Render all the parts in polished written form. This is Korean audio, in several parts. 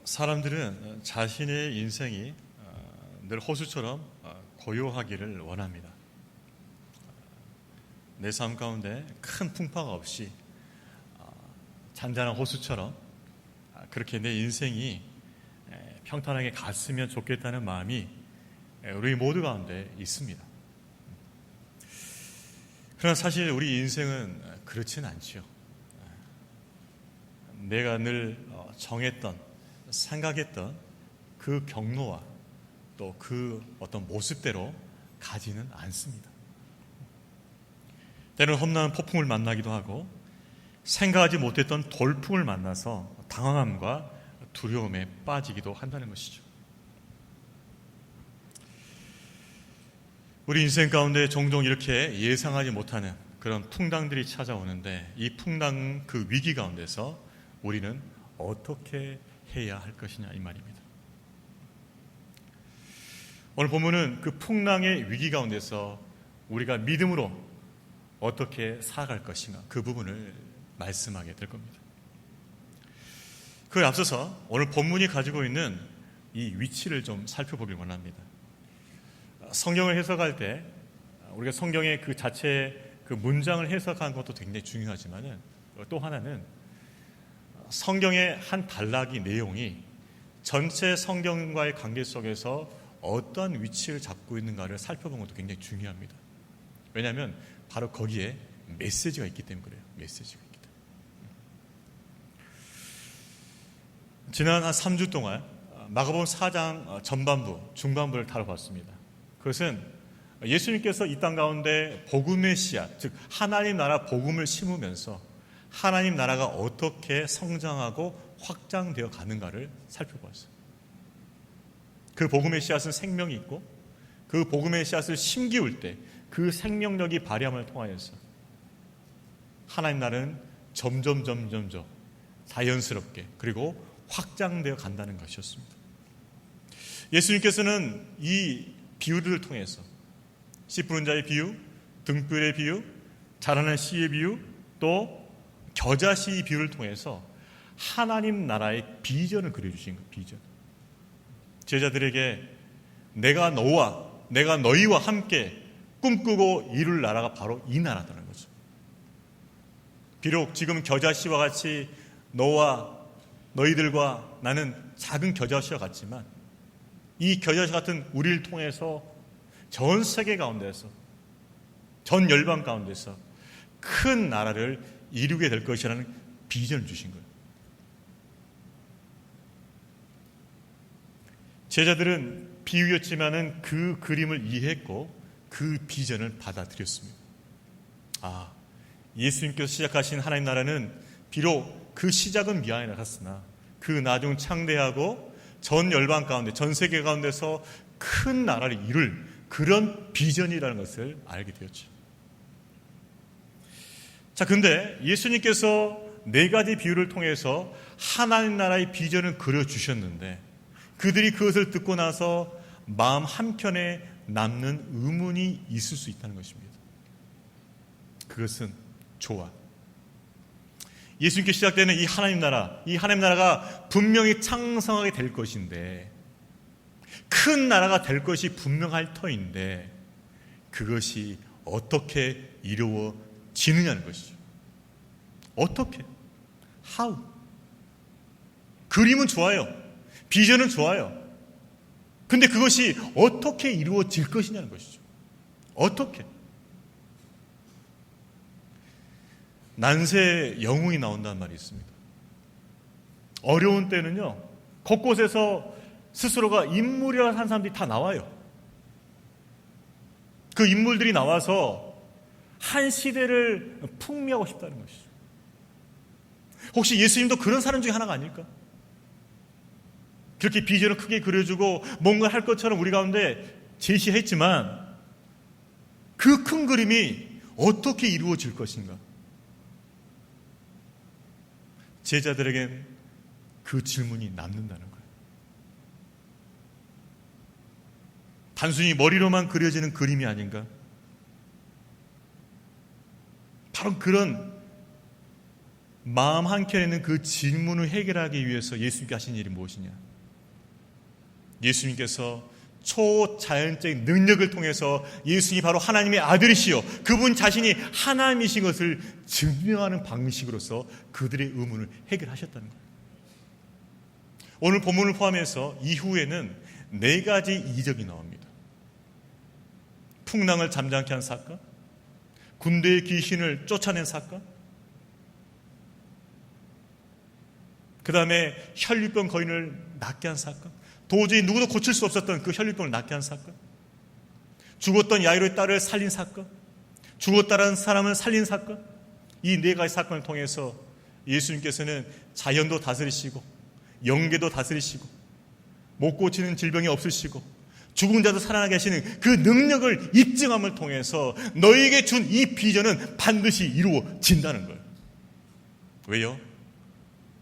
사람들은 자신의 인생이 늘 호수처럼 고요하기를 원합니다. 내 삶 가운데 큰 풍파가 없이 잔잔한 호수처럼 그렇게 내 인생이 평탄하게 갔으면 좋겠다는 마음이 우리 모두 가운데 있습니다. 그러나 사실 우리 인생은 그렇지는 않지요. 내가 늘 정했던, 생각했던 그 경로와 또 그 어떤 모습대로 가지는 않습니다. 때로는 험난한 폭풍을 만나기도 하고 생각하지 못했던 돌풍을 만나서 당황함과 두려움에 빠지기도 한다는 것이죠. 우리 인생 가운데 종종 이렇게 예상하지 못하는 그런 풍랑들이 찾아오는데 이 풍랑 그 위기 가운데서 우리는 어떻게 해야 할 것이냐 이 말입니다. 오늘 본문은 그 풍랑의 위기 가운데서 우리가 믿음으로 어떻게 살아갈 것인가 그 부분을 말씀하게 될 겁니다. 그에 앞서서 오늘 본문이 가지고 있는 이 위치를 좀 살펴보길 원합니다. 성경을 해석할 때 우리가 성경의 그 자체 그 문장을 해석하는 것도 굉장히 중요하지만 또 하나는 성경의 한 단락이 내용이 전체 성경과의 관계 속에서 어떤 위치를 잡고 있는가를 살펴보는 것도 굉장히 중요합니다. 왜냐하면 바로 거기에 메시지가 있기 때문에 그래요. 메시지가 있기 때문에. 지난 한 3주 동안 마가복음 4장 전반부, 중반부를 다뤄봤습니다. 그것은 예수님께서 이 땅 가운데 복음의 씨앗, 즉 하나님 나라 복음을 심으면서 하나님 나라가 어떻게 성장하고 확장되어 가는가를 살펴보았어요. 그 복음의 씨앗은 생명이 있고 그 복음의 씨앗을 심기울 때 그 생명력이 발휘함을 통하여서 하나님 나라는 점점 자연스럽게 그리고 확장되어 간다는 것이었습니다. 예수님께서는 이 비유들을 통해서 씨 뿌는 자의 비유, 등불의 비유, 자라는 씨의 비유, 또 겨자씨 비유를 통해서 하나님 나라의 비전을 그려주신 거예요. 비전. 제자들에게 내가 너희와 함께 꿈꾸고 이룰 나라가 바로 이 나라다는 거죠. 비록 지금 겨자씨와 같이 너와 너희들과 나는 작은 겨자씨와 같지만 이 겨자씨 같은 우리를 통해서 전 세계 가운데서 전 열방 가운데서 큰 나라를 이루게 될 것이라는 비전을 주신 거예요. 제자들은 비유였지만은 그 그림을 이해했고 그 비전을 받아들였습니다. 예수님께서 시작하신 하나님 나라는 비록 그 시작은 미안해 나갔으나 그 나중 창대하고 전 열방 가운데 전 세계 가운데서 큰 나라를 이룰 그런 비전이라는 것을 알게 되었죠. 자, 근데 예수님께서 4가지 비유를 통해서 하나님 나라의 비전을 그려주셨는데 그들이 그것을 듣고 나서 마음 한켠에 남는 의문이 있을 수 있다는 것입니다. 그것은 좋아. 예수님께 시작되는 이 하나님 나라가 분명히 창성하게 될 것인데 큰 나라가 될 것이 분명할 터인데 그것이 어떻게 이루어지느냐는 것이죠. 어떻게? How? 그림은 좋아요. 비전은 좋아요. 근데 그것이 어떻게 이루어질 것이냐는 것이죠. 어떻게? 난세의 영웅이 나온다는 말이 있습니다. 어려운 때는요, 곳곳에서 스스로가 인물이라는 한 사람들이 다 나와요. 그 인물들이 나와서 한 시대를 풍미하고 싶다는 것이죠. 혹시 예수님도 그런 사람 중에 하나가 아닐까? 그렇게 비전을 크게 그려주고 뭔가 할 것처럼 우리 가운데 제시했지만 그 큰 그림이 어떻게 이루어질 것인가? 제자들에겐 그 질문이 남는다는 거예요. 단순히 머리로만 그려지는 그림이 아닌가? 바로 그런 마음 한켠에 있는 그 질문을 해결하기 위해서 예수님께 하신 일이 무엇이냐? 예수님께서 초자연적인 능력을 통해서 예수님이 바로 하나님의 아들이시요 그분 자신이 하나님이신 것을 증명하는 방식으로서 그들의 의문을 해결하셨다는 거예요. 오늘 본문을 포함해서 이후에는 4가지 이적이 나옵니다. 풍랑을 잠잠케 한 사건, 군대의 귀신을 쫓아낸 사건, 그 다음에 혈류병 거인을 낫게 한 사건, 도저히 누구도 고칠 수 없었던 그 혈류병을 낫게 한 사건, 죽었던 야이로의 딸을 살린 사건, 죽었다는 사람을 살린 사건, 이 4가지 사건을 통해서 예수님께서는 자연도 다스리시고 영계도 다스리시고 못 고치는 질병이 없으시고 죽은 자도 살아나게 하시는 그 능력을 입증함을 통해서 너희에게 준 이 비전은 반드시 이루어진다는 거예요. 왜요?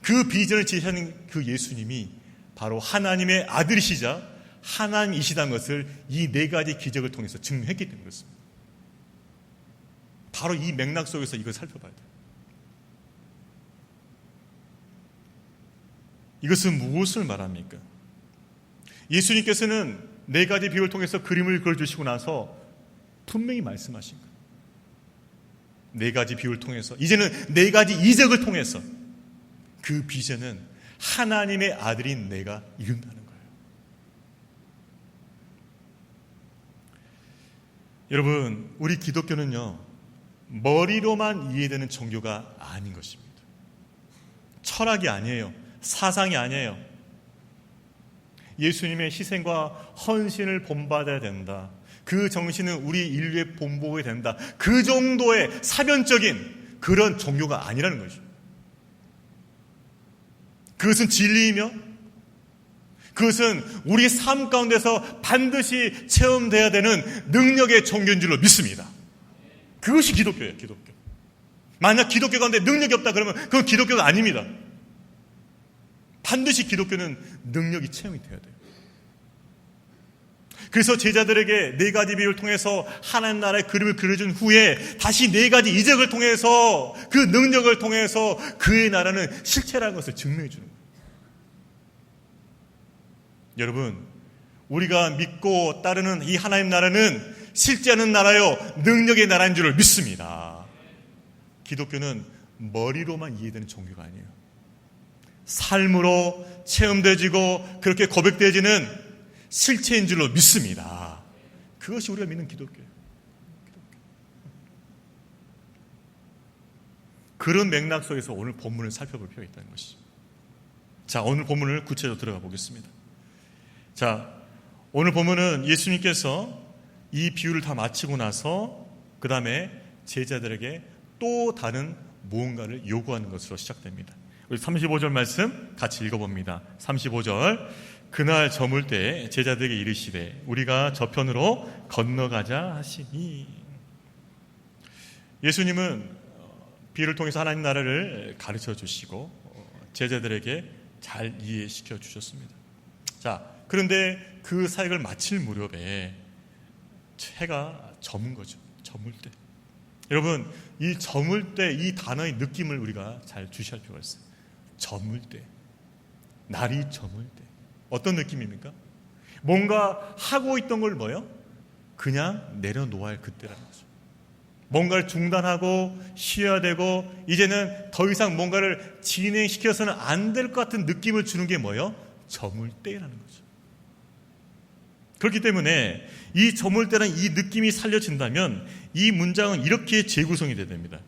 그 비전을 제시하는 그 예수님이 바로 하나님의 아들이시자 하나님이시다는 것을 이 4가지 기적을 통해서 증명했기 때문에 그렇습니다. 바로 이 맥락 속에서 이걸 살펴봐야 돼요. 이것은 무엇을 말합니까? 예수님께서는 4가지 비유를 통해서 그림을 그려주시고 나서 분명히 말씀하신 거예요. 4가지 비유를 통해서 이제는 4가지 이적을 통해서 그 비전은 하나님의 아들인 내가 이룬다는 거예요. 여러분, 우리 기독교는요, 머리로만 이해되는 종교가 아닌 것입니다. 철학이 아니에요. 사상이 아니에요. 예수님의 희생과 헌신을 본받아야 된다. 그 정신은 우리 인류의 본보게 된다. 그 정도의 사변적인 그런 종교가 아니라는 거죠. 그것은 진리이며 그것은 우리 삶 가운데서 반드시 체험돼야 되는 능력의 종교인 줄로 믿습니다. 그것이 기독교예요. 기독교. 만약 기독교 가운데 능력이 없다 그러면 그건 기독교가 아닙니다. 반드시 기독교는 능력이 체험이 돼야 돼요. 그래서 제자들에게 4가지 비유를 통해서 하나님 나라의 그림을 그려준 후에 다시 4가지 이적을 통해서 그 능력을 통해서 그의 나라는 실체라는 것을 증명해 주는 거예요. 여러분, 우리가 믿고 따르는 이 하나님 나라는 실제하는 나라요 능력의 나라인 줄을 믿습니다. 기독교는 머리로만 이해되는 종교가 아니에요. 삶으로 체험되어지고 그렇게 고백되어지는 실체인 줄로 믿습니다. 그것이 우리가 믿는 기독교예요. 그런 맥락 속에서 오늘 본문을 살펴볼 필요가 있다는 것이죠. 자, 오늘 본문을 구체적으로 들어가 보겠습니다. 자, 오늘 본문은 예수님께서 이 비유를 다 마치고 나서 그 다음에 제자들에게 또 다른 무언가를 요구하는 것으로 시작됩니다. 우리 35절 말씀 같이 읽어봅니다. 35절. 그날 저물 때 제자들에게 이르시되 우리가 저편으로 건너가자 하시니. 예수님은 비유를 통해서 하나님 나라를 가르쳐 주시고 제자들에게 잘 이해시켜 주셨습니다. 자, 그런데 그 사역을 마칠 무렵에 해가 저문 거죠. 저물 때. 여러분, 이 저물 때 이 단어의 느낌을 우리가 잘 주시할 필요가 있어요. 저물 때. 날이 저물 때. 어떤 느낌입니까? 뭔가 하고 있던 걸 뭐요? 그냥 내려놓아야 할 그때라는 거죠. 뭔가를 중단하고 쉬어야 되고 이제는 더 이상 뭔가를 진행시켜서는 안 될 것 같은 느낌을 주는 게 뭐요? 저물 때라는 거죠. 그렇기 때문에 이 저물 때는 이 느낌이 살려진다면 이 문장은 이렇게 재구성이 돼야 됩니다.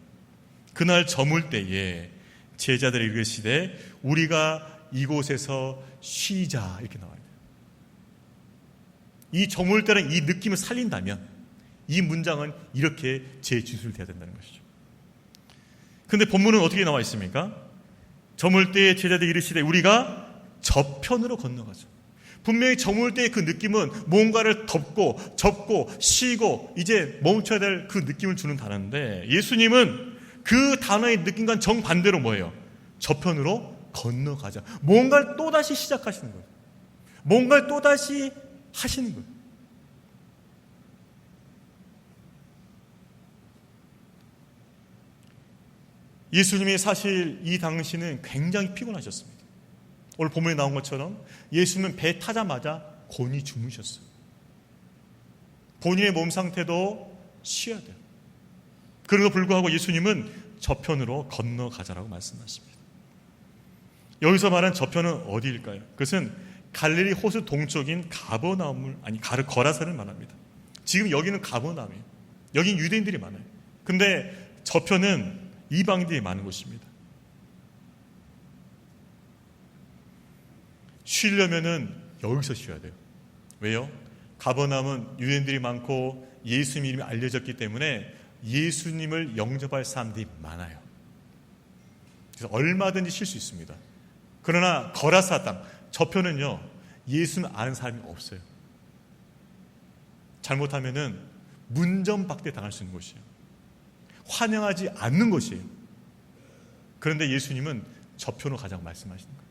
그날 저물 때에 제자들이 이르시되 우리가 이곳에서 쉬자 이렇게 나와요. 이 저물 때는 이 느낌을 살린다면 이 문장은 이렇게 재주술돼야 된다는 것이죠. 그런데 본문은 어떻게 나와 있습니까? 저물 때에 제자들이 이르시되 우리가 저편으로 건너가자. 분명히 저물 때의 그 느낌은 뭔가를 덮고 접고 쉬고 이제 멈춰야 될 그 느낌을 주는 단어인데 예수님은 그 단어의 느낌과는 정반대로 뭐예요? 저편으로 건너가자. 뭔가를 또다시 시작하시는 거예요. 뭔가를 또다시 하시는 거예요. 예수님이 사실 이 당시는 굉장히 피곤하셨습니다. 오늘 본문에 나온 것처럼 예수님은 배 타자마자 곤히 주무셨어요. 본인의 몸 상태도 쉬어야 돼요. 그럼에도 불구하고 예수님은 저편으로 건너가자라고 말씀하십니다. 여기서 말한 저편은 어디일까요? 그것은 갈릴리 호수 동쪽인 거라사를 말합니다. 지금 여기는 가버나움이에요. 여긴 유대인들이 많아요. 근데 저편은 이방인들이 많은 곳입니다. 쉬려면은 여기서 쉬어야 돼요. 왜요? 가버나움은 유대인들이 많고 예수님 이름이 알려졌기 때문에 예수님을 영접할 사람들이 많아요. 그래서 얼마든지 쉴 수 있습니다. 그러나 거라사 땅, 저편은요, 예수님 아는 사람이 없어요. 잘못하면은 문전박대 당할 수 있는 곳이에요. 환영하지 않는 곳이에요. 그런데 예수님은 저편으로 가자고 말씀하시는 거예요.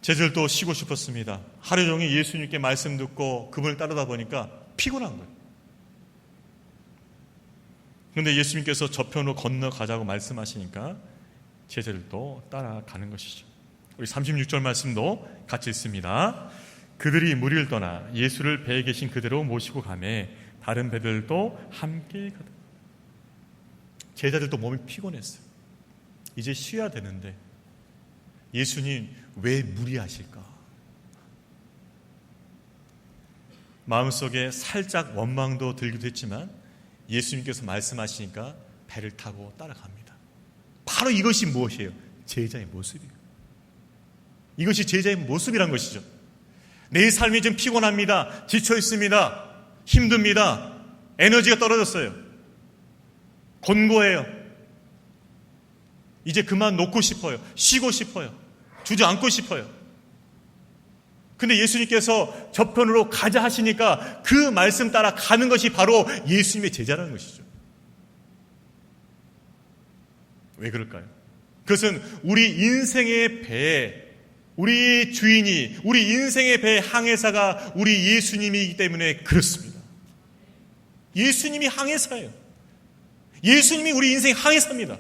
제자들도 쉬고 싶었습니다. 하루 종일 예수님께 말씀 듣고 그분을 따르다 보니까 피곤한 거예요. 그런데 예수님께서 저편으로 건너가자고 말씀하시니까 제자들도 따라가는 것이죠. 우리 36절 말씀도 같이 읽습니다. 그들이 무리를 떠나 예수를 배에 계신 그대로 모시고 가매 다른 배들도 함께 가다. 제자들도 몸이 피곤했어요. 이제 쉬어야 되는데 예수님 왜 무리하실까? 마음속에 살짝 원망도 들기도 했지만 예수님께서 말씀하시니까 배를 타고 따라갑니다. 바로 이것이 무엇이에요? 제자의 모습이에요. 이것이 제자의 모습이란 것이죠. 내 삶이 좀 피곤합니다. 지쳐 있습니다. 힘듭니다. 에너지가 떨어졌어요. 곤고해요. 이제 그만 놓고 싶어요. 쉬고 싶어요. 주저앉고 싶어요. 근데 예수님께서 저편으로 가자 하시니까 그 말씀 따라 가는 것이 바로 예수님의 제자라는 것이죠. 왜 그럴까요? 그것은 우리 인생의 배에 우리 주인이, 우리 인생의 배의 항해사가 우리 예수님이기 때문에 그렇습니다. 예수님이 항해사예요. 예수님이 우리 인생의 항해사입니다.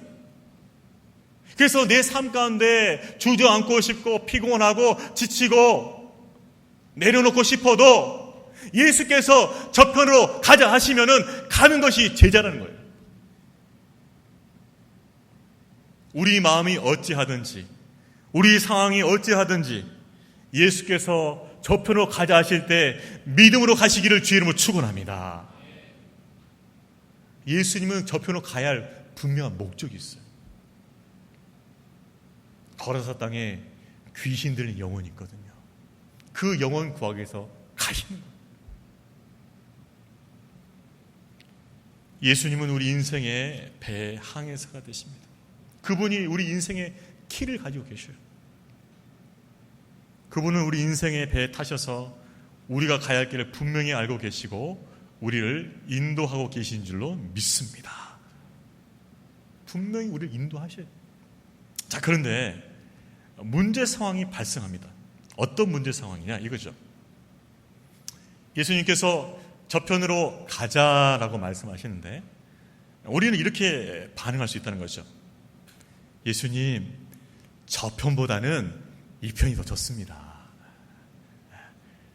그래서 내 삶 가운데 주저앉고 싶고 피곤하고 지치고 내려놓고 싶어도 예수께서 저편으로 가자 하시면은 가는 것이 제자라는 거예요. 우리 마음이 어찌하든지 우리 상황이 어찌하든지 예수께서 저편으로 가자 하실 때 믿음으로 가시기를 주의 이름으로 축원합니다. 예수님은 저편으로 가야 할 분명한 목적이 있어요. 거라사 땅에 귀신 들린 영혼이 있거든요. 그 영혼 구하기 위해서 가시는 거예요. 예수님은 우리 인생의 배 항해사가 되십니다. 그분이 우리 인생의 키를 가지고 계셔요. 그분은 우리 인생의 배에 타셔서 우리가 가야 할 길을 분명히 알고 계시고 우리를 인도하고 계신 줄로 믿습니다. 분명히 우리를 인도하셔요. 자, 그런데 문제 상황이 발생합니다. 어떤 문제 상황이냐 이거죠. 예수님께서 저편으로 가자라고 말씀하시는데 우리는 이렇게 반응할 수 있다는 거죠. 예수님, 저편보다는 이 편이 더 좋습니다.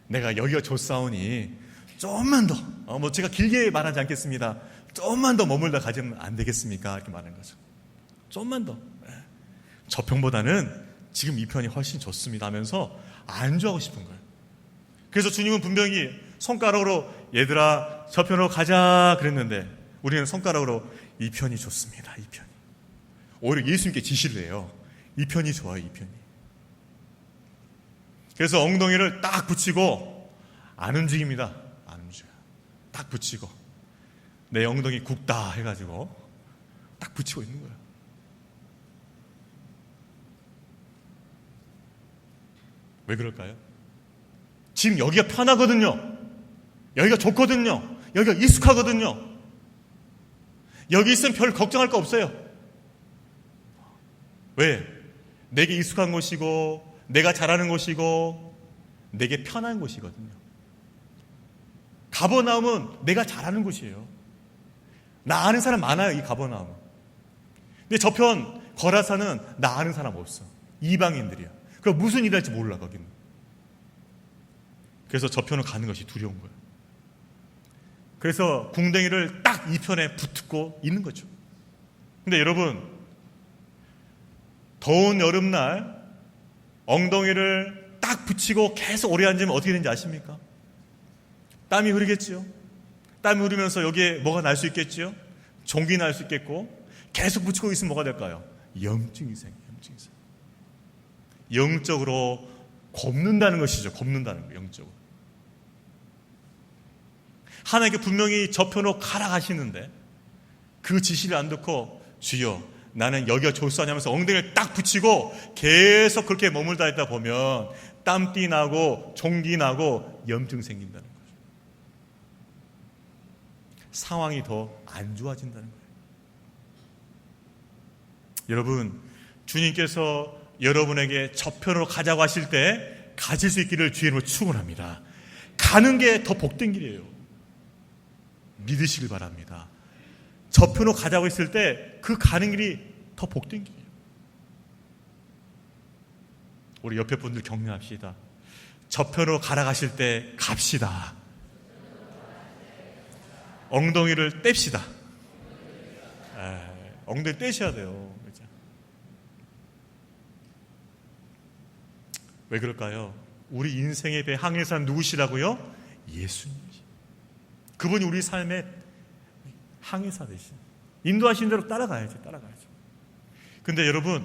내가 여기가 좋사오니 조금만 더, 제가 길게 말하지 않겠습니다. 조금만 더 머물다 가지면 안 되겠습니까? 이렇게 말하는 거죠. 조금만 더. 저편보다는 지금 이 편이 훨씬 좋습니다 하면서 안주하고 싶은 거예요. 그래서 주님은 분명히 손가락으로 얘들아 저편으로 가자 그랬는데 우리는 손가락으로 이 편이 좋습니다. 이 편이. 오히려 예수님께 지시를 해요. 이 편이 좋아요. 이 편이. 그래서 엉덩이를 딱 붙이고 안 움직입니다. 안 움직여요. 딱 붙이고 내 엉덩이 굽다 해가지고 딱 붙이고 있는 거예요. 왜 그럴까요? 지금 여기가 편하거든요. 여기가 좋거든요. 여기가 익숙하거든요. 여기 있으면 별 걱정할 거 없어요. 왜? 내게 익숙한 곳이고 내가 잘하는 곳이고 내게 편한 곳이거든요. 가버나움은 내가 잘하는 곳이에요. 나 아는 사람 많아요, 이 가버나움. 근데 저편 거라사는 나 아는 사람 없어. 이방인들이야. 그럼 무슨 일 할지 몰라, 거기는. 그래서 저편을 가는 것이 두려운 거예요. 그래서 궁뎅이를 딱 이 편에 붙고 있는 거죠. 근데 여러분, 더운 여름날 엉덩이를 딱 붙이고 계속 오래 앉으면 어떻게 되는지 아십니까? 땀이 흐르겠지요. 땀이 흐르면서 여기에 뭐가 날 수 있겠지요. 종기 날 수 있겠고, 계속 붙이고 있으면 뭐가 될까요? 염증이 생겨요. 염증이 생겨요. 영적으로 곱는다는 것이죠. 곱는다는 거예요. 영적으로. 하나님께 분명히 저편으로 가라 하시는데 그 지시를 안 듣고 주여 나는 여기가 좋사냐면서 엉덩이를 딱 붙이고 계속 그렇게 머물다 있다 보면 땀띠 나고 종기 나고 염증 생긴다는 거죠. 상황이 더 안 좋아진다는 거예요. 여러분, 주님께서 여러분에게 저편으로 가자고 하실 때 가질 수 있기를 주의 이름으로 축원합니다. 가는 게 더 복된 길이에요. 믿으시길 바랍니다. 저편으로 가자고 했을 때 그 가는 길이 더 복된 길이에요. 우리 옆에 분들 격려합시다. 저편으로 가라 가실 때 갑시다. 엉덩이를 뗍시다. 엉덩이 떼셔야 돼요. 그렇죠? 왜 그럴까요? 우리 인생의 배 항해사는 누구시라고요? 예수님이시. 그분이 우리 삶의 항해사 되신, 인도하신 대로 따라가야죠. 근데 여러분,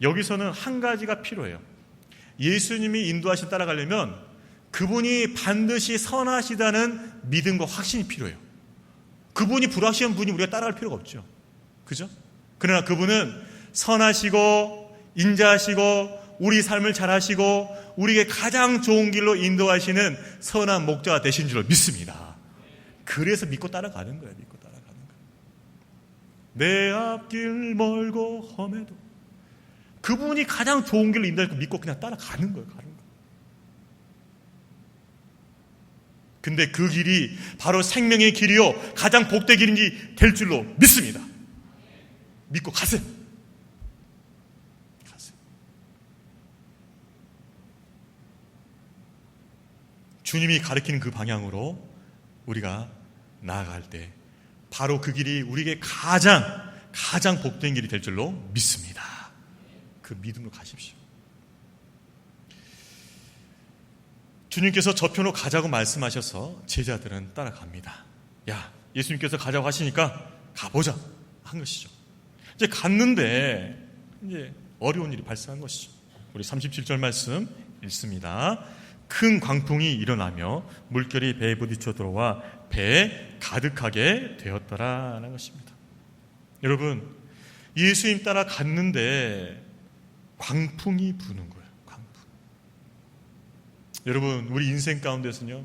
여기서는 한 가지가 필요해요. 예수님이 인도하신 따라가려면 그분이 반드시 선하시다는 믿음과 확신이 필요해요. 그분이 불확실한 분이 우리가 따라갈 필요가 없죠. 그죠? 그러나 그분은 선하시고 인자하시고 우리 삶을 잘하시고 우리에게 가장 좋은 길로 인도하시는 선한 목자가 되신 줄로 믿습니다. 그래서 믿고 따라가는 거예요. 믿고 따라가는 거예요. 내 앞길 멀고 험해도 그분이 가장 좋은 길로 인도하시고 믿고 그냥 따라가는 거예요. 가는 거예요. 근데 그 길이 바로 생명의 길이요 가장 복된 길인지 될 줄로 믿습니다. 믿고 가세요. 주님이 가리키는 그 방향으로 우리가 나아갈 때 바로 그 길이 우리에게 가장 복된 길이 될 줄로 믿습니다. 그 믿음으로 가십시오. 주님께서 저편으로 가자고 말씀하셔서 제자들은 따라갑니다. 야, 예수님께서 가자고 하시니까 가보자 한 것이죠. 이제 갔는데 이제 어려운 일이 발생한 것이죠. 우리 37절 말씀 읽습니다. 큰 광풍이 일어나며 물결이 배에 부딪혀 들어와 배에 가득하게 되었더라라는 것입니다. 여러분, 예수님 따라 갔는데 광풍이 부는 거예요. 여러분, 우리 인생 가운데서는요,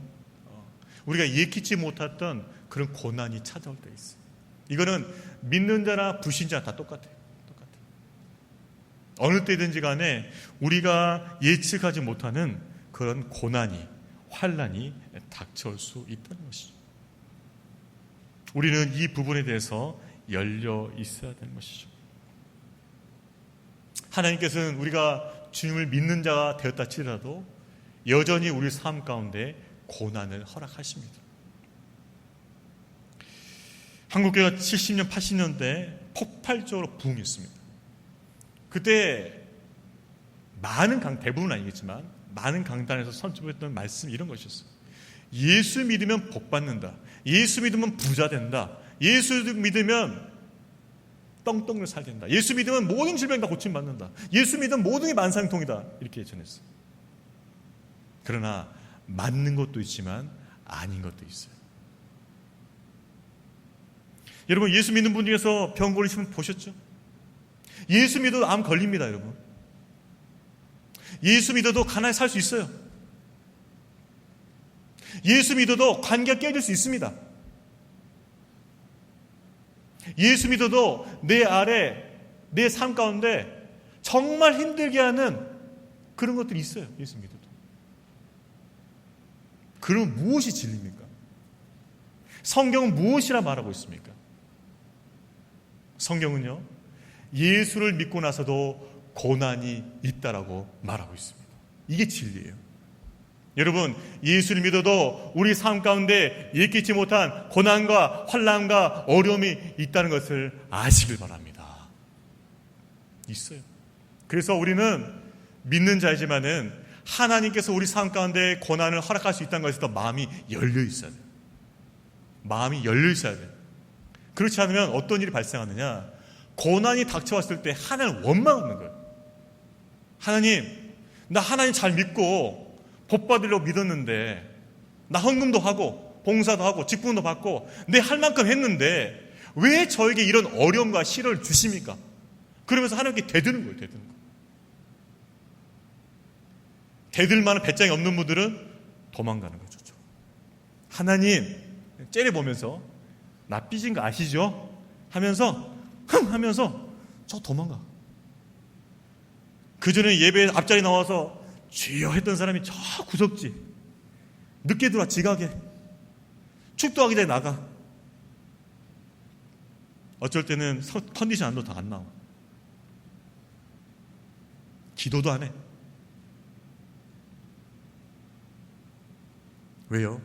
우리가 예기치 못했던 그런 고난이 찾아올 때 있어요. 이거는 믿는 자나 불신자 다 똑같아요. 어느 때든지 간에 우리가 예측하지 못하는 그런 고난이, 환난이 닥쳐올 수 있다는 것이죠. 우리는 이 부분에 대해서 열려 있어야 되는 것이죠. 하나님께서는 우리가 주님을 믿는 자가 되었다 치더라도 여전히 우리 삶 가운데 고난을 허락하십니다. 한국교회가 70년, 80년대 폭발적으로 부흥했습니다. 그때 많은 대부분 아니겠지만 많은 강단에서 선포했던 말씀이 이런 것이었어요. 예수 믿으면 복 받는다. 예수 믿으면 부자 된다. 예수 믿으면 떵떵을 살게 된다. 예수 믿으면 모든 질병 다 고침받는다. 예수 믿으면 모든 게 만상통이다. 이렇게 전했어요. 그러나 맞는 것도 있지만 아닌 것도 있어요. 여러분, 예수 믿는 분 중에서 병 걸리시면 보셨죠? 예수 믿어도 암 걸립니다, 여러분. 예수 믿어도 가난에 살 수 있어요. 예수 믿어도 관계가 깨질 수 있습니다. 예수 믿어도 내 아래, 내 삶 가운데 정말 힘들게 하는 그런 것들이 있어요. 예수 믿어도. 그럼 무엇이 진리입니까? 성경은 무엇이라 말하고 있습니까? 성경은요, 예수를 믿고 나서도 고난이 있다라고 말하고 있습니다. 이게 진리예요. 여러분, 예수를 믿어도 우리 삶 가운데 예기치 못한 고난과 환난과 어려움이 있다는 것을 아시길 바랍니다. 있어요. 그래서 우리는 믿는 자이지만은 하나님께서 우리 삶 가운데 고난을 허락할 수 있다는 것에서 마음이 열려 있어야 돼요. 마음이 열려 있어야 돼요. 그렇지 않으면 어떤 일이 발생하느냐, 고난이 닥쳐왔을 때 하나님을 원망하는 거예요. 하나님, 나 하나님 잘 믿고 복 받으려고 믿었는데, 나 헌금도 하고 봉사도 하고 직분도 받고 내 할 만큼 했는데 왜 저에게 이런 어려움과 시련을 주십니까? 그러면서 하나님께 대드는 거예요. 대드는 거. 대들 만한 배짱이 없는 분들은 도망가는 거죠. 하나님 째려보면서 나 삐진 거 아시죠? 하면서 하면서 저 도망가. 그전에 예배 앞자리 나와서 주여 했던 사람이 저 구석지 늦게 들어와 지각해. 축도하기 전에 나가. 어쩔 때는 컨디션 안도 다 안 나와. 기도도 안 해. 왜요?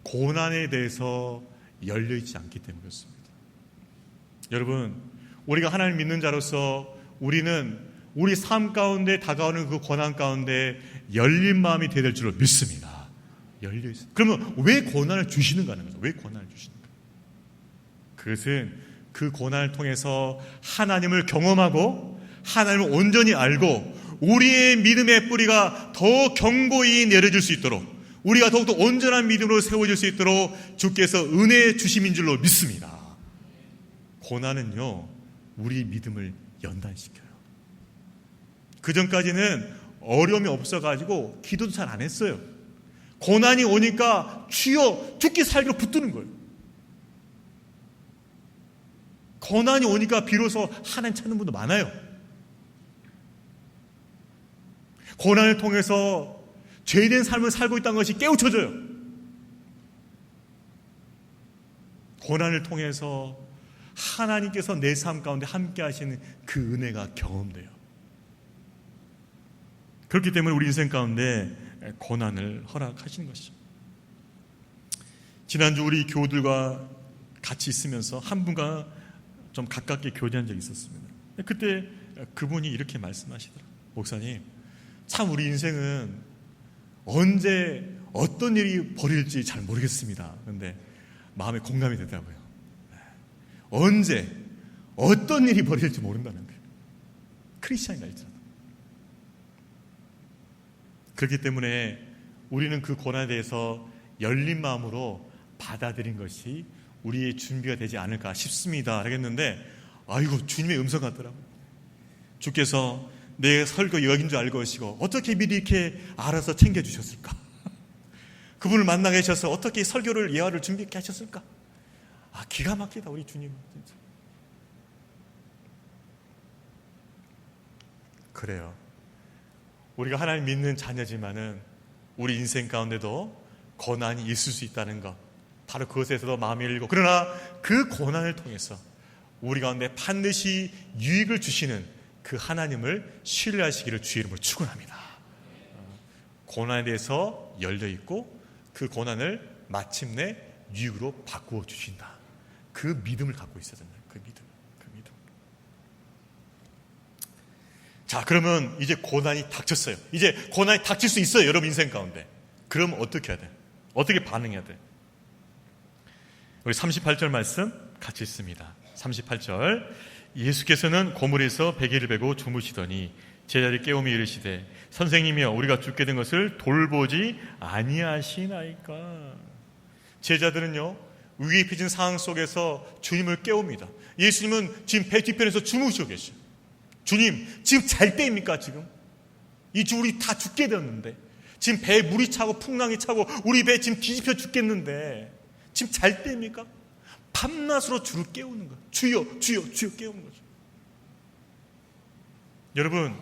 고난에 대해서 열려있지 않기 때문에 그렇습니다. 여러분, 우리가 하나님을 믿는 자로서 우리는 우리 삶 가운데 다가오는 그 고난 가운데 열린 마음이 되어야 될 줄로 믿습니다. 열려있어요. 그러면 왜 고난을 주시는가 하는 거죠. 왜 고난을 주시는가? 그것은 그 고난을 통해서 하나님을 경험하고 하나님을 온전히 알고 우리의 믿음의 뿌리가 더 견고히 내려질 수 있도록, 우리가 더욱더 온전한 믿음으로 세워질 수 있도록 주께서 은혜의 주심인 줄로 믿습니다. 고난은요, 우리 믿음을 연단시켜요. 그전까지는 어려움이 없어가지고 기도도 잘 안 했어요. 고난이 오니까 주여 죽기 살기로 붙드는 거예요. 고난이 오니까 비로소 하나님 찾는 분도 많아요. 고난을 통해서 죄된 삶을 살고 있다는 것이 깨우쳐져요. 고난을 통해서 하나님께서 내 삶 가운데 함께 하시는 그 은혜가 경험돼요. 그렇기 때문에 우리 인생 가운데 고난을 허락하시는 것이죠. 지난주 우리 교우들과 같이 있으면서 한 분과 좀 가깝게 교제한 적이 있었습니다. 그때 그분이 이렇게 말씀하시더라고요. 목사님, 참 우리 인생은 언제 어떤 일이 벌일지 잘 모르겠습니다. 그런데 마음에 공감이 되더라고요. 언제 어떤 일이 벌일지 모른다는 거예요. 크리스찬이라 했잖아요. 그렇기 때문에 우리는 그 고난에 대해서 열린 마음으로 받아들인 것이 우리의 준비가 되지 않을까 싶습니다. 하겠는데, 아이고, 주님의 음성 같더라고요. 주께서 내 설교 여긴 줄 알고 오시고 어떻게 미리 이렇게 알아서 챙겨주셨을까? 그분을 만나 계셔서 어떻게 설교를 예화를 준비하게 하셨을까? 아, 기가 막히다 우리 주님. 진짜. 그래요. 우리가 하나님 믿는 자녀지만은 우리 인생 가운데도 고난이 있을 수 있다는 것, 바로 그것에서도 마음이 열리고, 그러나 그 고난을 통해서 우리 가운데 반드시 유익을 주시는 그 하나님을 신뢰하시기를 주의 이름으로 축원합니다. 고난에 대해서 열려있고 그 고난을 마침내 유익으로 바꾸어 주신다. 그 믿음을 갖고 있어야 된다. 그 믿음. 자, 그러면 이제 고난이 닥쳤어요. 이제 고난이 닥칠 수 있어요. 여러분 인생 가운데. 그럼 어떻게 해야 돼? 어떻게 반응해야 돼? 우리 38절 말씀 같이 읽습니다. 38절. 예수께서는 고물에서 베개를 베고 주무시더니 제자들이 깨우며 이르시되 선생님이여 우리가 죽게 된 것을 돌보지 아니하시나이까. 제자들은요, 위기에 빚은 상황 속에서 주님을 깨웁니다. 예수님은 지금 배 뒤편에서 주무시고 계셔요. 주님, 지금 잘 때입니까? 지금 이제 우리 다 죽게 되었는데, 지금 배에 물이 차고 풍랑이 차고 우리 배 지금 뒤집혀 죽겠는데 지금 잘 때입니까? 밤낮으로 주를 깨우는 거예요. 주여, 주여, 주여 깨우는 거죠. 여러분,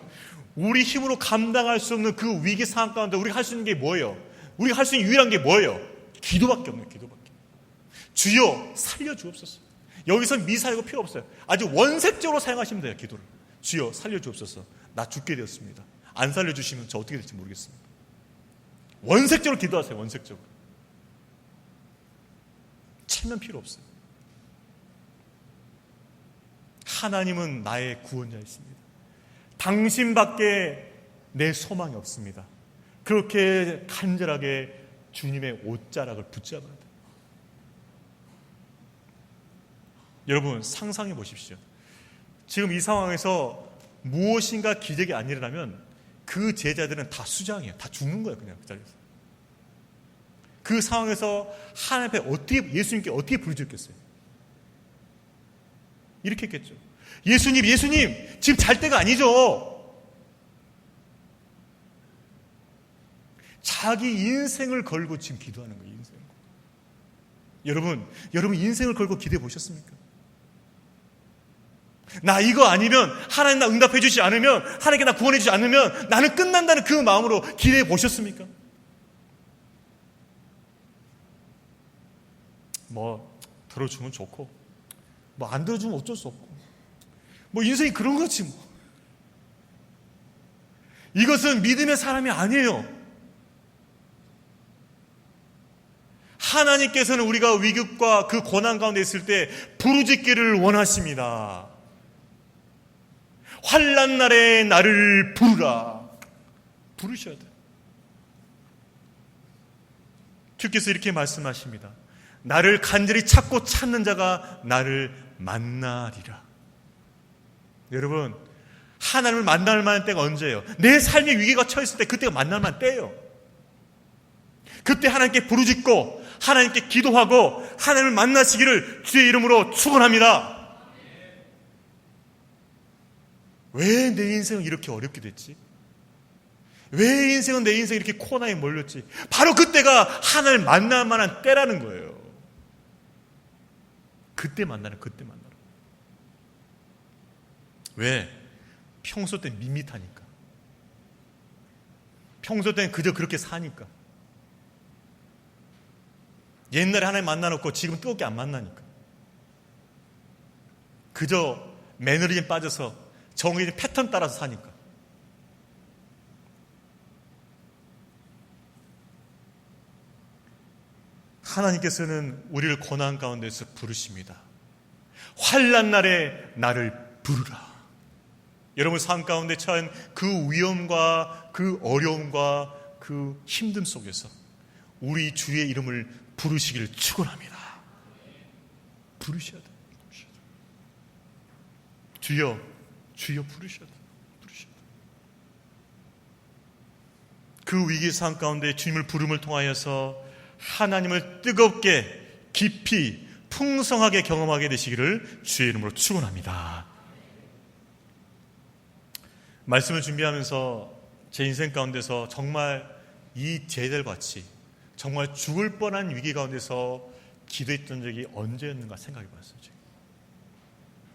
우리 힘으로 감당할 수 없는 그 위기 상황 가운데 우리가 할 수 있는 게 뭐예요? 우리가 할 수 있는 유일한 게 뭐예요? 기도밖에 없네요. 기도밖에. 주여 살려 주옵소서. 여기서 미사이고 필요 없어요. 아주 원색적으로 사용하시면 돼요. 기도를. 주여 살려주옵소서. 나 죽게 되었습니다. 안 살려주시면 저 어떻게 될지 모르겠습니다. 원색적으로 기도하세요. 원색적으로. 체면 필요 없어요. 하나님은 나의 구원자이십니다. 당신밖에 내 소망이 없습니다. 그렇게 간절하게 주님의 옷자락을 붙잡아야 돼요. 여러분 상상해 보십시오. 지금 이 상황에서 무엇인가 기적이 안 일어나면 그 제자들은 다 수장이에요. 다 죽는 거예요. 그냥 그 자리에서. 그 상황에서 하나님 앞에 어떻게, 예수님께 어떻게 부르짖겠어요? 이렇게 했겠죠. 예수님 지금 잘 때가 아니죠. 자기 인생을 걸고 지금 기도하는 거예요. 여러분 인생을 걸고 기도해 보셨습니까? 나 이거 아니면 하나님 나 응답해 주지 않으면, 하나님께 나 구원해 주지 않으면 나는 끝난다는 그 마음으로 기도해 보셨습니까? 뭐 들어주면 좋고 뭐 안 들어주면 어쩔 수 없고 뭐 인생이 그런 거지 뭐. 이것은 믿음의 사람이 아니에요. 하나님께서는 우리가 위급과 그 고난 가운데 있을 때 부르짖기를 원하십니다. 환난 날에 나를 부르라. 부르셔야 돼요. 주께서 이렇게 말씀하십니다. 나를 간절히 찾고 찾는 자가 나를 만나리라. 여러분, 하나님을 만날 만한 때가 언제예요? 내 삶의 위기가 처했을 때 그때가 만날 만한 때예요. 그때 하나님께 부르짖고 하나님께 기도하고 하나님을 만나시기를 주의 이름으로 축원합니다. 왜 내 인생은 이렇게 어렵게 됐지? 왜 인생은 내 인생이 이렇게 코너에 몰렸지? 바로 그때가 하나님을 만날 만한 때라는 거예요. 그때 만나는. 왜? 평소 땐 밋밋하니까. 평소 땐 그저 그렇게 사니까. 옛날에 하나님 만나놓고 지금 뜨겁게 안 만나니까. 그저 매너리즘 빠져서 정해진 패턴 따라서 사니까. 하나님께서는 우리를 고난 가운데서 부르십니다. 환난 날에 나를 부르라. 여러분 삶 가운데 처한 그 위험과 그 어려움과 그 힘듦 속에서 우리 주의 이름을 부르시기를 축원합니다. 부르셔야 돼요. 주여 부르셔야 돼요. 그 위기 상황 가운데 주님을 부름을 통하여서 하나님을 뜨겁게 깊이 풍성하게 경험하게 되시기를 주의 이름으로 축원합니다. 말씀을 준비하면서 제 인생 가운데서 정말 이 제자들같이 정말 죽을 뻔한 위기 가운데서 기도했던 적이 언제였는가 생각해 봤어요.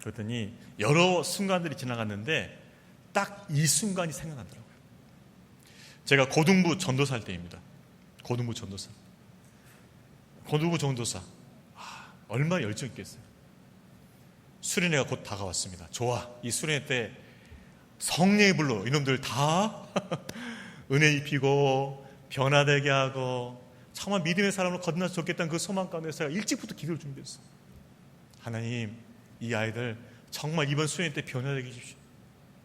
그랬더니 여러 순간들이 지나갔는데 딱 이 순간이 생각나더라고요. 제가 고등부 전도사 할 때입니다. 고등부 전도사. 얼마나 열정 있겠어요. 수련회가 곧 다가왔습니다. 좋아. 이 수련회 때 성령의 불로 이놈들 다 은혜 입히고 변화되게 하고 정말 믿음의 사람으로 거듭나서 좋겠다는 그 소망 가운데서 제가 일찍부터 기도를 준비했어요. 하나님, 이 아이들 정말 이번 수련회 때 변화되게 해주십시오.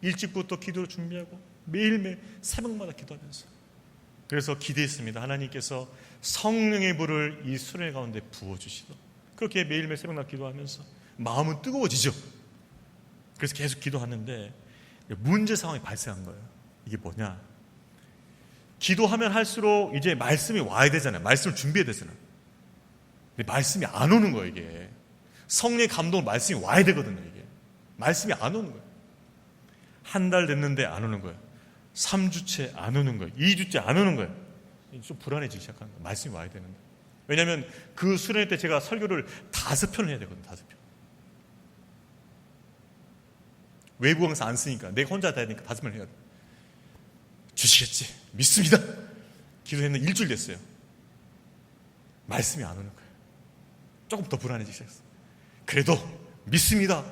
일찍부터 기도를 준비하고 매일매일 새벽마다 기도하면서 그래서 기도했습니다. 하나님께서 성령의 불을 이 수련회 가운데 부어주시도록. 그렇게 매일매일 새벽마다 기도하면서 마음은 뜨거워지죠. 그래서 계속 기도하는데 문제 상황이 발생한 거예요. 이게 뭐냐? 기도하면 할수록 이제 말씀이 와야 되잖아요. 말씀을 준비해야 되잖아요. 근데 말씀이 안 오는 거예요. 이게 성령의 감동으로 말씀이 와야 되거든요. 이게 말씀이 안 오는 거예요. 한 달 됐는데 안 오는 거예요. 3주째 안 오는 거예요. 2주째 안 오는 거예요. 좀 불안해지기 시작하는 거예요. 말씀이 와야 되는데. 왜냐하면 그 수련회 때 제가 설교를 5편을 해야 되거든요. 5편. 외부 강사 안 쓰니까 내가 혼자 다 되니까 5편을 해야 돼. 주시겠지. 믿습니다. 기도했는데 일주일 됐어요. 말씀이 안 오는 거예요. 조금 더 불안해지기 시작했어요. 그래도 믿습니다.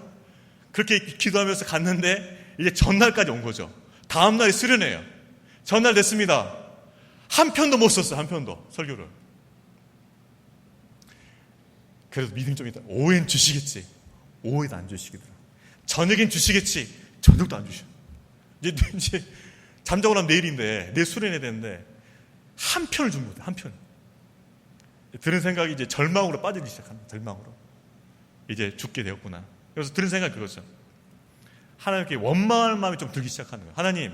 그렇게 기도하면서 갔는데 이제 전날까지 온 거죠. 다음 날이 수련회예요. 전날 됐습니다. 한 편도 못 썼어요. 한 편도 설교를. 그래도 믿음이 좀 있다. 오후엔 주시겠지. 오후에도 안 주시겠더라. 저녁엔 주시겠지. 저녁도 안 주셔. 이제 잠자고 나면 내일인데 내일 수련해야 되는데 한 편을 준 거예요. 한 편. 들은 생각이 이제 절망으로 빠지기 시작합니다. 절망으로. 이제 죽게 되었구나. 그래서 들은 생각이 그거죠. 하나님께 원망할 마음이 좀 들기 시작하는 거예요. 하나님,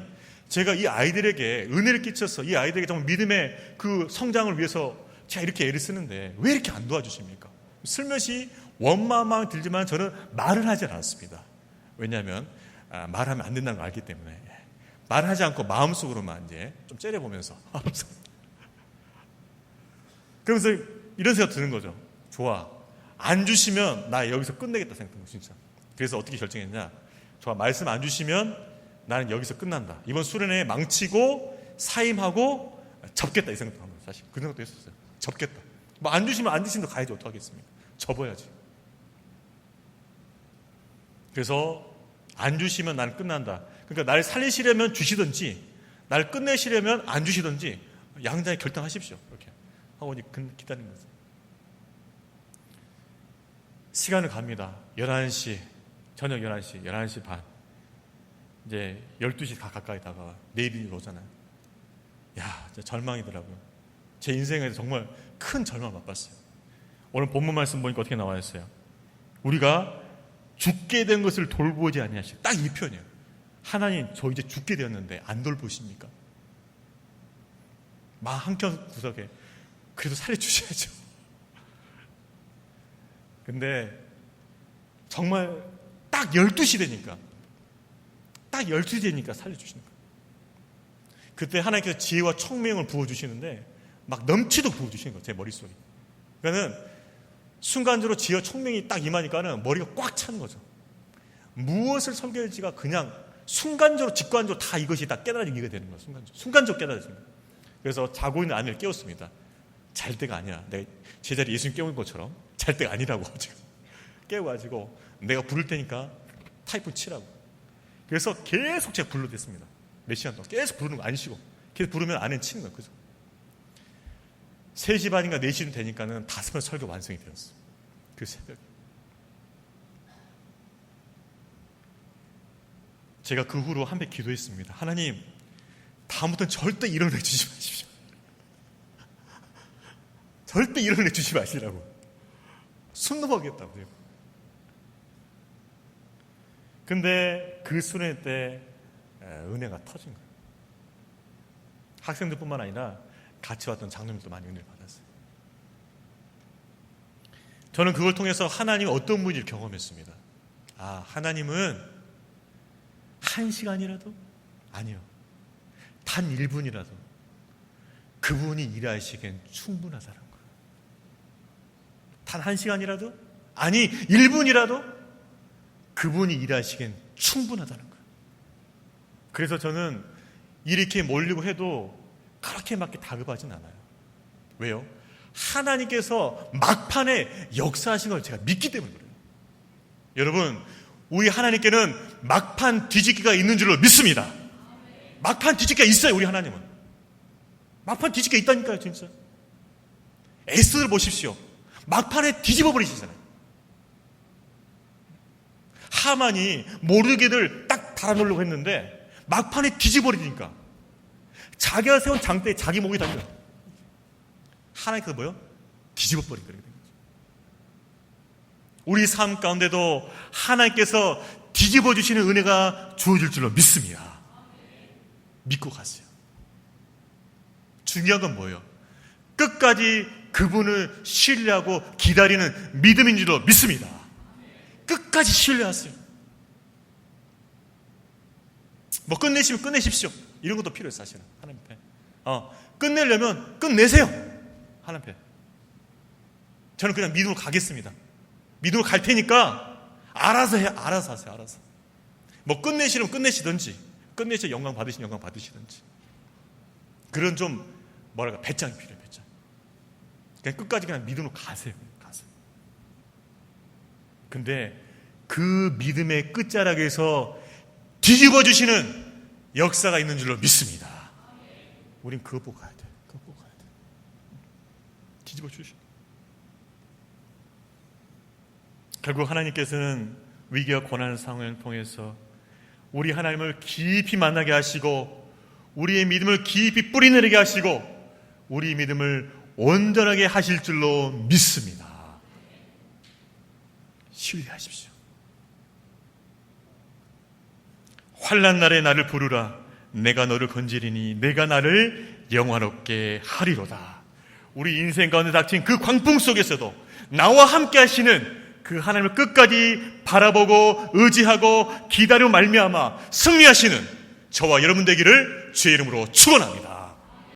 제가 이 아이들에게 은혜를 끼쳐서 이 아이들에게 정말 믿음의 그 성장을 위해서 제가 이렇게 애를 쓰는데 왜 이렇게 안 도와주십니까? 슬며시 원망한 마음이 들지만 저는 말을 하지 않았습니다. 왜냐하면 말하면 안 된다는 걸 알기 때문에 말을 하지 않고 마음속으로만 이제 좀 째려보면서 그러면서 이런 생각 드는 거죠. 좋아. 안 주시면 나 여기서 끝내겠다 생각한 거 진짜. 그래서 어떻게 결정했냐. 좋아. 말씀 안 주시면 나는 여기서 끝난다. 이번 수련회에 망치고 사임하고 접겠다 이 생각도 한 거예요. 사실 그 생각도 했었어요. 접겠다. 뭐 안 주시면 안 주시면 가야지 어떡하겠습니까. 접어야지. 그래서 안 주시면 나는 끝난다. 그러니까 나를 살리시려면 주시든지 나를 끝내시려면 안 주시든지 양자에 결단하십시오. 이렇게 하고 기다리는 거죠. 시간을 갑니다. 11시, 저녁 11시, 11시 반. 이제 12시 가까이 다가와. 내일이 오잖아요. 야, 진짜 절망이더라고요. 제 인생에서 정말 큰 절망을 맛봤어요. 오늘 본문 말씀 보니까 어떻게 나와 있어요? 우리가 죽게 된 것을 돌보지 아니하시고 딱 이 편이에요. 하나님, 저 이제 죽게 되었는데 안 돌보십니까? 막 한켠 구석에 그래도 살려주셔야죠. 근데 정말 딱 12시 되니까 살려주시는 거예요. 그때 하나님께서 지혜와 총명을 부어주시는데 막 넘치도록 부어주시는 거예요. 제 머릿속에. 그러니까는 순간적으로 지혜와 총명이 딱 임하니까는 머리가 꽉 찬 거죠. 무엇을 설교할지가 그냥 순간적으로 직관적으로 다 이것이 다 깨달아지게 되는 거예요. 순간적으로 깨달아지는 거예요. 그래서 자고 있는 아내를 깨웠습니다. 잘 때가 아니야. 내가 제자리 예수님 깨운 것처럼 잘 때가 아니라고 지금 깨워가지고 내가 부를 테니까 타이푼 치라고. 그래서 계속 제가 불러댔습니다. 몇 시간 동안 계속 부르는 거 안 쉬고 계속 부르면 아내는 치는 거예요. 그죠? 3시 반인가 4시쯤 되니까는 5번 설교 완성이 되었어요. 그 새벽에. 제가 그 후로 한 배 기도했습니다. 하나님, 다음부터는 절대 이런 애 주지 마십시오. 절대 이런 애 주지 마시라고. 숨 넘어가겠다고요. 근데 그 수련회 때 은혜가 터진 거예요. 학생들뿐만 아니라 같이 왔던 장로님도 많이 은혜를 받았어요. 저는 그걸 통해서 하나님의 어떤 분인지를 경험했습니다. 아, 하나님은 1시간이라도? 아니요. 단 1분이라도 그분이 일하시기엔 충분하다는 거예요. 단 1시간이라도? 아니, 1분이라도 그분이 일하시기엔 충분하다는 거예요. 그래서 저는 이렇게 몰리고 해도 그렇게 맞게 다급하진 않아요. 왜요? 하나님께서 막판에 역사하신 걸 제가 믿기 때문에 그래요. 여러분, 우리 하나님께는 막판 뒤집기가 있는 줄로 믿습니다. 막판 뒤집기가 있어요. 우리 하나님은 막판 뒤집기가 있다니까요. 진짜 에스더를 보십시오. 막판에 뒤집어 버리시잖아요. 하만이 모르게를 딱 달아놓으려고 했는데 막판에 뒤집어 버리니까 자기가 세운 장대에 자기 목이 달려. 하나님께서 뭐요? 뒤집어 버린 거예요. 우리 삶 가운데도 하나님께서 뒤집어 주시는 은혜가 주어질 줄로 믿습니다. 믿고 가세요. 중요한 건 뭐예요? 끝까지 그분을 신뢰하고 기다리는 믿음인 줄로 믿습니다. 끝까지 신뢰하세요. 뭐 끝내시면 끝내십시오. 이런 것도 필요해요. 사실은 하나님 앞에. 끝내려면 끝내세요. 하나님 앞에. 저는 그냥 믿음으로 가겠습니다. 믿음으로 갈 테니까 알아서 해요. 알아서 하세요. 알아서. 뭐 끝내시려면 끝내시든지, 끝내셔 영광 받으시면 영광 받으시든지. 그런 좀 뭐랄까 배짱이 필요해요. 배짱. 그냥 끝까지 그냥 믿음으로 가세요. 가세요. 근데 그 믿음의 끝자락에서 뒤집어 주시는 역사가 있는 줄로 믿습니다. 우린 그거 보고 가야 돼. 그거 보고 가야 돼. 뒤집어 주시. 결국 하나님께서는 위기와 고난 상황을 통해서 우리 하나님을 깊이 만나게 하시고 우리의 믿음을 깊이 뿌리내리게 하시고 우리 믿음을 온전하게 하실 줄로 믿습니다. 신뢰하십시오. 환난 날에 나를 부르라. 내가 너를 건지리니 내가 나를 영화롭게 하리로다. 우리 인생 가운데 닥친 그 광풍 속에서도 나와 함께 하시는 그 하나님을 끝까지 바라보고 의지하고 기다려 말미암아 승리하시는 저와 여러분 되기를 주의 이름으로 축원합니다.